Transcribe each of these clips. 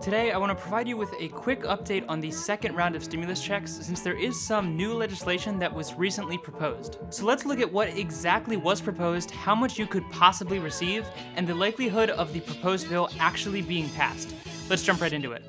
Today, I want to provide you with a quick update on the second round of stimulus checks since there is some new legislation that was recently proposed. So let's look at what exactly was proposed, how much you could possibly receive, and the likelihood of the proposed bill actually being passed. Let's jump right into it.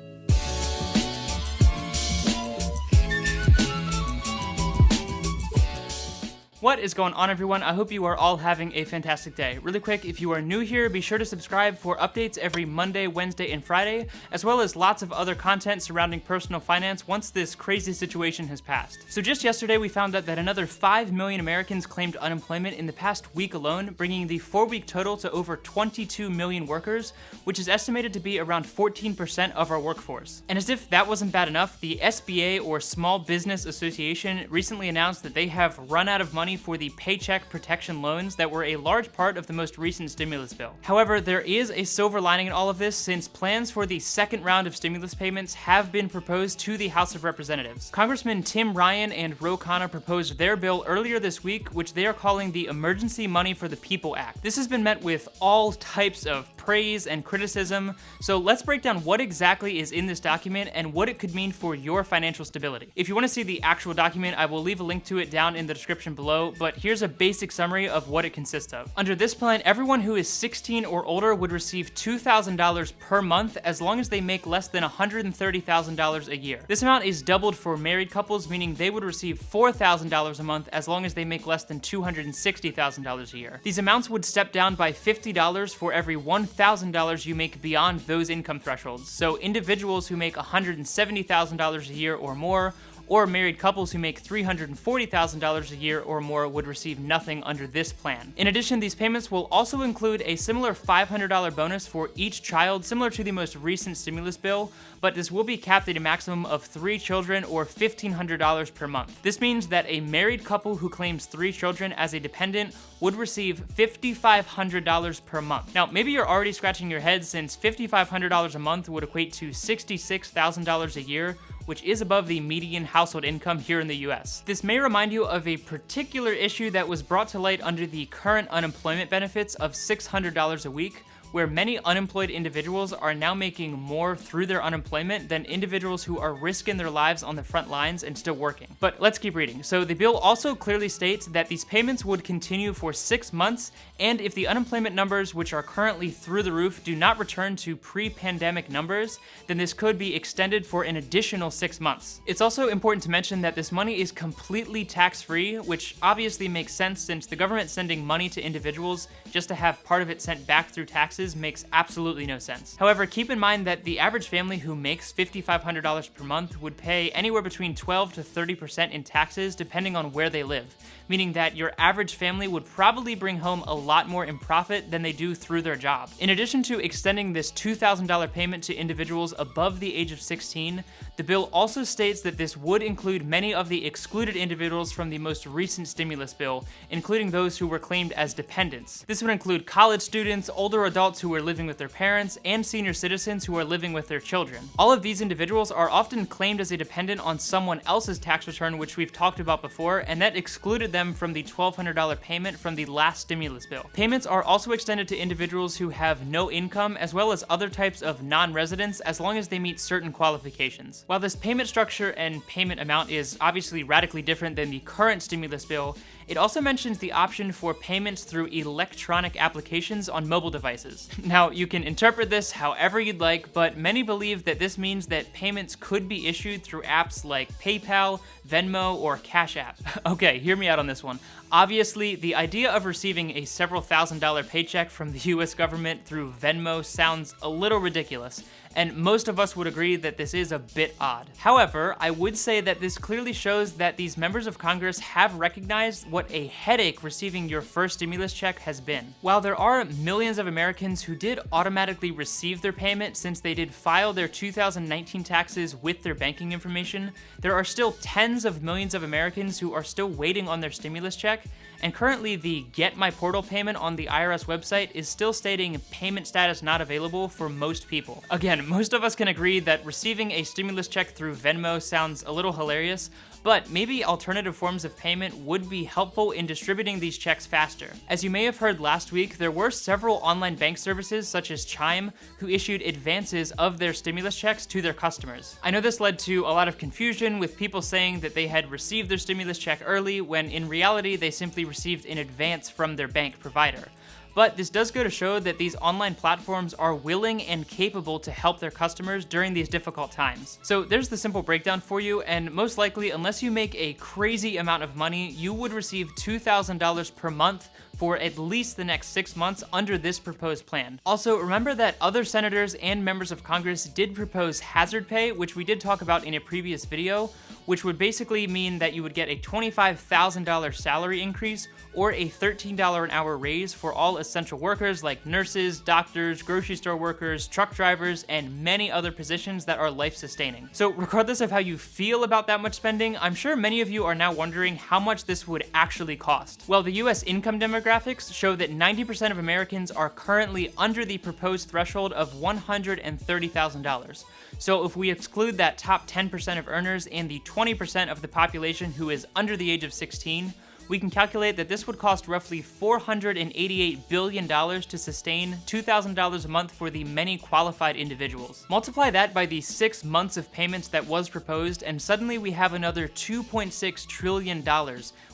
What is going on, everyone? I hope you are all having a fantastic day. Really quick, if you are new here, be sure to subscribe for updates every Monday, Wednesday, and Friday, as well as lots of other content surrounding personal finance once this crazy situation has passed. So just yesterday, we found out that another 5 million Americans claimed unemployment in the past week alone, bringing the 4-week total to over 22 million workers, which is estimated to be around 14% of our workforce. And as if that wasn't bad enough, the SBA, or Small Business Association, recently announced that they have run out of money for the Paycheck Protection loans that were a large part of the most recent stimulus bill. However, there is a silver lining in all of this since plans for the second round of stimulus payments have been proposed to the House of Representatives. Congressman Tim Ryan and Ro Khanna proposed their bill earlier this week, which they are calling the Emergency Money for the People Act. This has been met with all types of praise and criticism, so let's break down what exactly is in this document and what it could mean for your financial stability. If you want to see the actual document, I will leave a link to it down in the description below, but here's a basic summary of what it consists of. Under this plan, everyone who is 16 or older would receive $2,000 per month as long as they make less than $130,000 a year. This amount is doubled for married couples, meaning they would receive $4,000 a month as long as they make less than $260,000 a year. These amounts would step down by $50 for every $1,000 you make beyond those income thresholds. So individuals who make $170,000 a year or more, or married couples who make $340,000 a year or more would receive nothing under this plan. In addition, these payments will also include a similar $500 bonus for each child, similar to the most recent stimulus bill, but this will be capped at a maximum of 3 children or $1,500 per month. This means that a married couple who claims 3 children as a dependent would receive $5,500 per month. Now, maybe you're already scratching your head since $5,500 a month would equate to $66,000 a year, which is above the median household income here in the US. This may remind you of a particular issue that was brought to light under the current unemployment benefits of $600 a week, where many unemployed individuals are now making more through their unemployment than individuals who are risking their lives on the front lines and still working. But let's keep reading. So the bill also clearly states that these payments would continue for 6 months, and if the unemployment numbers, which are currently through the roof, do not return to pre-pandemic numbers, then this could be extended for an additional 6 months. It's also important to mention that this money is completely tax-free, which obviously makes sense since the government sending money to individuals just to have part of it sent back through taxes makes absolutely no sense. However, keep in mind that the average family who makes $5,500 per month would pay anywhere between 12 to 30% in taxes depending on where they live, meaning that your average family would probably bring home a lot more in profit than they do through their job. In addition to extending this $2,000 payment to individuals above the age of 16, the bill also states that this would include many of the excluded individuals from the most recent stimulus bill, including those who were claimed as dependents. This would include college students, older adults who are living with their parents, and senior citizens who are living with their children. All of these individuals are often claimed as a dependent on someone else's tax return, which we've talked about before, and that excluded them from the $1,200 payment from the last stimulus bill. Payments are also extended to individuals who have no income, as well as other types of non-residents, as long as they meet certain qualifications. While this payment structure and payment amount is obviously radically different than the current stimulus bill, it also mentions the option for payments through electronic applications on mobile devices. Now, you can interpret this however you'd like, but many believe that this means that payments could be issued through apps like PayPal, Venmo, or Cash App. Okay, hear me out on this one. Obviously, the idea of receiving a several $1,000 paycheck from the US government through Venmo sounds a little ridiculous, and most of us would agree that this is a bit odd. However, I would say that this clearly shows that these members of Congress have recognized what a headache receiving your first stimulus check has been. While there are millions of Americans who did automatically receive their payment since they did file their 2019 taxes with their banking information, there are still tens of millions of Americans who are still waiting on their stimulus check, and currently the Get My Portal payment on the IRS website is still stating payment status not available for most people. Again, Again, most of us can agree that receiving a stimulus check through Venmo sounds a little hilarious, but maybe alternative forms of payment would be helpful in distributing these checks faster. As you may have heard last week, there were several online bank services such as Chime who issued advances of their stimulus checks to their customers. I know this led to a lot of confusion, with people saying that they had received their stimulus check early when in reality they simply received an advance from their bank provider. But this does go to show that these online platforms are willing and capable to help their customers during these difficult times. So there's the simple breakdown for you, and most likely, unless you make a crazy amount of money, you would receive $2,000 per month for at least the next 6 months under this proposed plan. Also, remember that other senators and members of Congress did propose hazard pay, which we did talk about in a previous video, which would basically mean that you would get a $25,000 salary increase or a $13 an hour raise for all essential workers like nurses, doctors, grocery store workers, truck drivers, and many other positions that are life-sustaining. So regardless of how you feel about that much spending, I'm sure many of you are now wondering how much this would actually cost. Well, the US income demographics show that 90% of Americans are currently under the proposed threshold of $130,000. So if we exclude that top 10% of earners and the 20% of the population who is under the age of 16, we can calculate that this would cost roughly $488 billion to sustain $2,000 a month for the many qualified individuals. Multiply that by the 6 months of payments that was proposed, and suddenly we have another $2.6 trillion,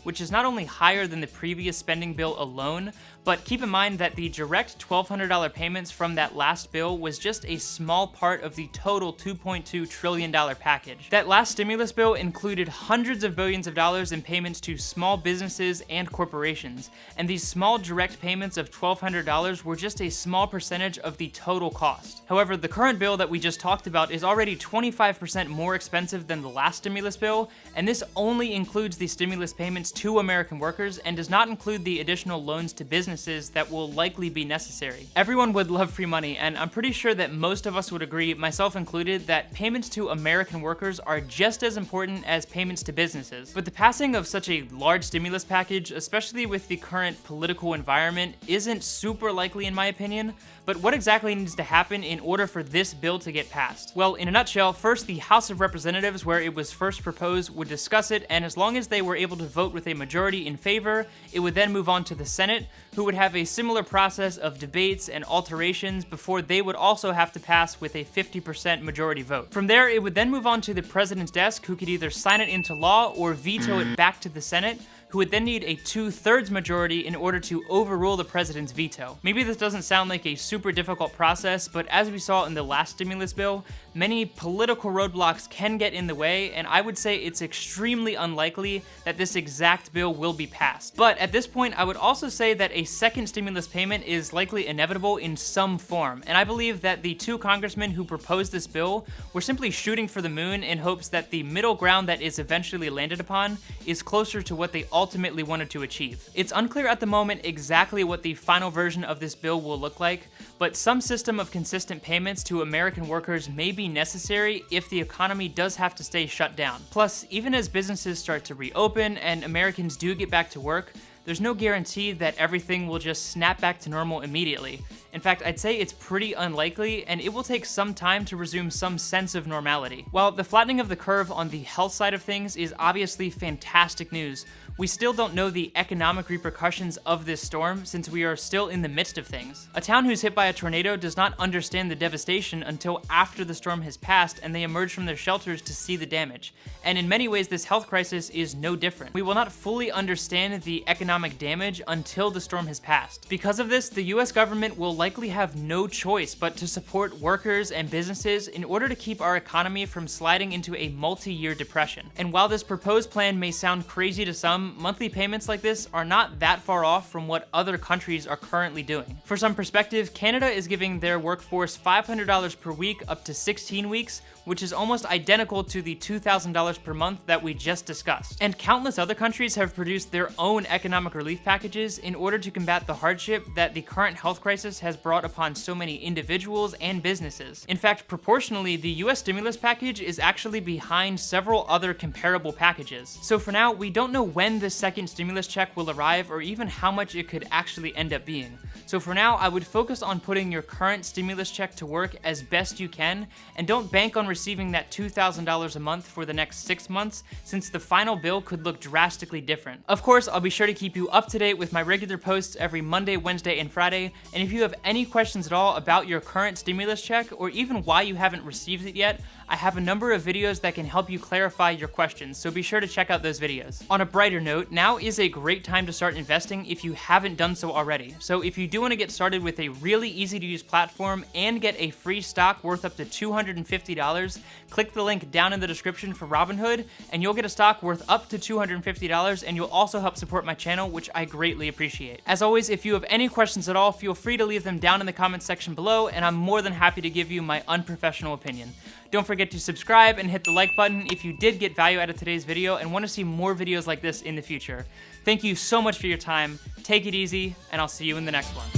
which is not only higher than the previous spending bill alone, but keep in mind that the direct $1,200 payments from that last bill was just a small part of the total $2.2 trillion package. That last stimulus bill included hundreds of billions of dollars in payments to small businesses and corporations, and these small direct payments of $1,200 were just a small percentage of the total cost. However, the current bill that we just talked about is already 25% more expensive than the last stimulus bill, and this only includes the stimulus payments to American workers and does not include the additional loans to businesses that will likely be necessary. Everyone would love free money, and I'm pretty sure that most of us would agree, myself included, that payments to American workers are just as important as payments to businesses. But the passing of such a large stimulus package, especially with the current political environment, isn't super likely in my opinion. But what exactly needs to happen in order for this bill to get passed? Well, in a nutshell, first the House of Representatives, where it was first proposed, would discuss it, and as long as they were able to vote with a majority in favor, it would then move on to the Senate, who would have a similar process of debates and alterations before they would also have to pass with a 50% majority vote. From there, it would then move on to the president's desk, who could either sign it into law or veto it back to the Senate, who would then need a 2/3 majority in order to overrule the president's veto. Maybe this doesn't sound like a super difficult process, but as we saw in the last stimulus bill, many political roadblocks can get in the way, and I would say it's extremely unlikely that this exact bill will be passed. But at this point, I would also say that a second stimulus payment is likely inevitable in some form, and I believe that the 2 congressmen who proposed this bill were simply shooting for the moon in hopes that the middle ground that is eventually landed upon is closer to what they ultimately wanted to achieve. It's unclear at the moment exactly what the final version of this bill will look like, but some system of consistent payments to American workers may be necessary if the economy does have to stay shut down. Plus, even as businesses start to reopen and Americans do get back to work, there's no guarantee that everything will just snap back to normal immediately. In fact, I'd say it's pretty unlikely, and it will take some time to resume some sense of normality. While the flattening of the curve on the health side of things is obviously fantastic news, we still don't know the economic repercussions of this storm since we are still in the midst of things. A town who's hit by a tornado does not understand the devastation until after the storm has passed and they emerge from their shelters to see the damage. And in many ways, this health crisis is no different. We will not fully understand the economic damage until the storm has passed. Because of this, the US government will likely have no choice but to support workers and businesses in order to keep our economy from sliding into a multi-year depression. And while this proposed plan may sound crazy to some, monthly payments like this are not that far off from what other countries are currently doing. For some perspective, Canada is giving their workforce $500 per week up to 16 weeks, which is almost identical to the $2,000 per month that we just discussed. And countless other countries have produced their own economic relief packages in order to combat the hardship that the current health crisis has brought upon so many individuals and businesses. In fact, proportionally, the US stimulus package is actually behind several other comparable packages. So for now, we don't know when the second stimulus check will arrive or even how much it could actually end up being. So for now, I would focus on putting your current stimulus check to work as best you can, and don't bank on receiving that $2,000 a month for the next 6 months, since the final bill could look drastically different. Of course, I'll be sure to keep you up to date with my regular posts every Monday, Wednesday, and Friday, and if you have any questions at all about your current stimulus check, or even why you haven't received it yet, I have a number of videos that can help you clarify your questions, so be sure to check out those videos. On a brighter note, now is a great time to start investing if you haven't done so already. So if you do want to get started with a really easy to use platform and get a free stock worth up to $250, click the link down in the description for Robinhood, and you'll get a stock worth up to $250, and you'll also help support my channel, which I greatly appreciate. As always, if you have any questions at all, feel free to leave them down in the comments section below, and I'm more than happy to give you my unprofessional opinion. Don't forget to subscribe and hit the like button if you did get value out of today's video and want to see more videos like this in the future. Thank you so much for your time, take it easy, and I'll see you in the next one.